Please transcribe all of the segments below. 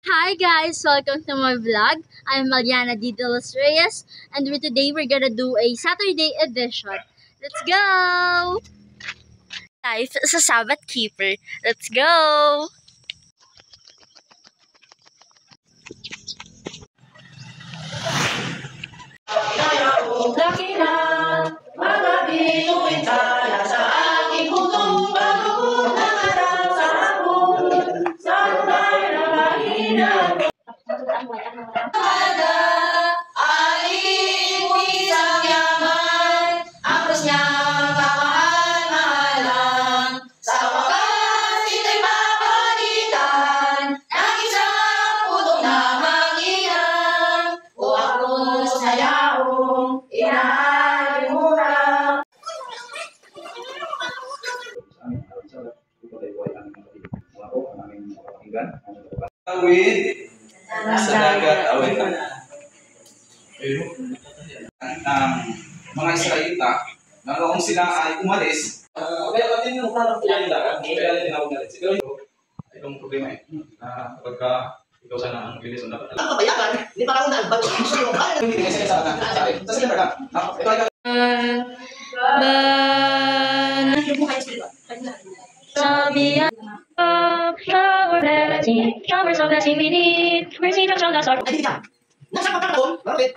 Hi guys, welcome to my vlog. I'm Mariana D. De Los Reyes, and today we're gonna do a Saturday edition. Let's go! Life as a Sabbath keeper. Let's go! Laki na, mga bituin tala sa aking putong pagkukulang araw sa hapon, sa lugar na mahina. Ada, aling isang yaman, ang krus niyang kamahal-mahalan. Sa wakas, ito'y mapalitan ng isang putong na manginang. O ako'y sa yaong inaalimuran. Awit sa dagat, awit ang mga Israelita na noong sila ay umalis, kaya pati yung parang kaya dagat, kaya tinawag na rin. Siguro itong problema pagka ikaw sana ang bilis na dapat. Ang kabayakan, hindi pa ako naalbag. Gusto mo ba? Hindi kasi sa akin, sa akin. Tapos sila ito ay Showers of blessing we need. Mercy from shoulders our Ay, hindi ka. Nasa pagkakataon, bakit?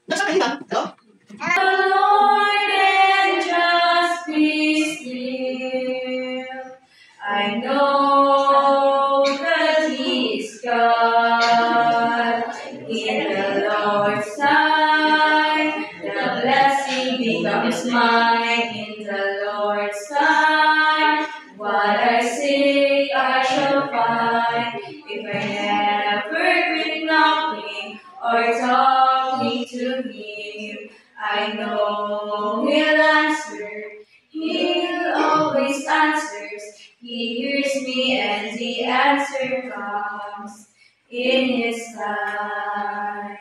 Nasa kahitan, ano? The Lord and just be still. I know that He is God. In the Lord's time, the blessing becomes mine. In the Lord's time, what I seek I shall find. If I never quit knocking or talking to Him, I know He'll answer. He'll always answers. He hears me and the answer comes in His time.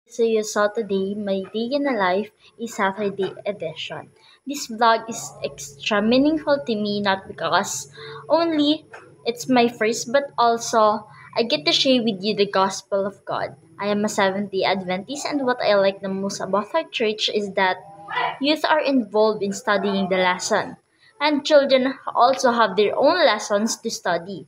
So you saw today my day in a life is Saturday edition. This vlog is extra meaningful to me not because only it's my first but also I get to share with you the gospel of God. I am a Seventh-day Adventist and what I like the most about our church is that youth are involved in studying the lesson and children also have their own lessons to study.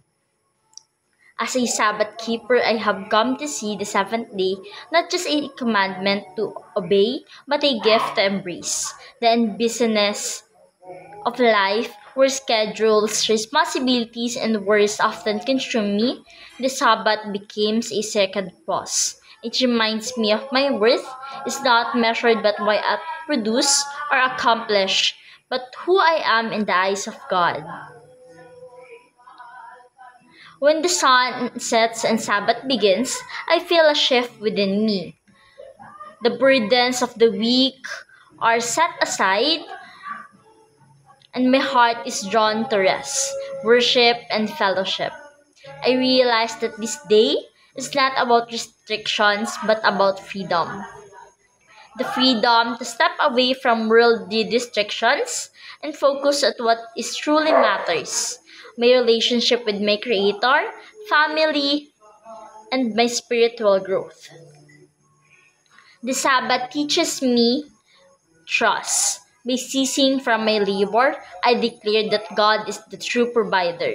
As a Sabbath keeper, I have come to see the seventh day not just a commandment to obey, but a gift to embrace. The business of life, where schedules, responsibilities, and worries often consume me, the Sabbath becomes a second pause. It reminds me of my worth is not measured by what I produce or accomplish, but who I am in the eyes of God. When the sun sets and Sabbath begins, I feel a shift within me. The burdens of the week are set aside, and my heart is drawn to rest, worship, and fellowship. I realize that this day is not about restrictions but about freedom. The freedom to step away from worldly distractions and focus on what is truly matters. My relationship with my creator, family, and my spiritual growth. The Sabbath teaches me trust. By ceasing from my labor, I declare that God is the true provider.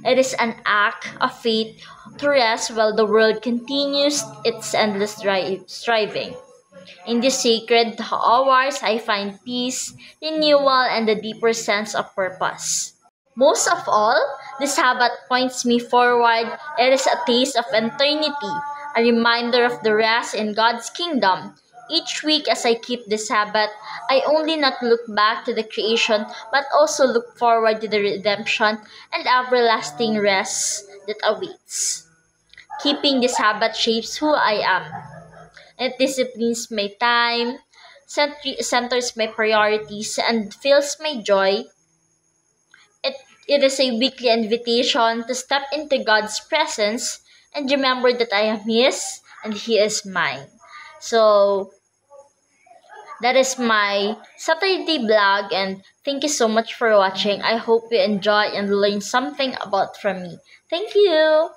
It is an act of faith to rest while the world continues its endless striving. In these sacred hours, I find peace, renewal, and a deeper sense of purpose. Most of all, the Sabbath points me forward. It is a taste of eternity, a reminder of the rest in God's kingdom. Each week as I keep the Sabbath, I only not look back to the creation, but also look forward to the redemption and everlasting rest that awaits. Keeping the Sabbath shapes who I am. It disciplines my time, centers my priorities, and fills my joy. It is a weekly invitation to step into God's presence and remember that I am His and He is mine. So, That is my Saturday vlog, and thank you so much for watching. I hope you enjoy and learn something about from me. Thank you.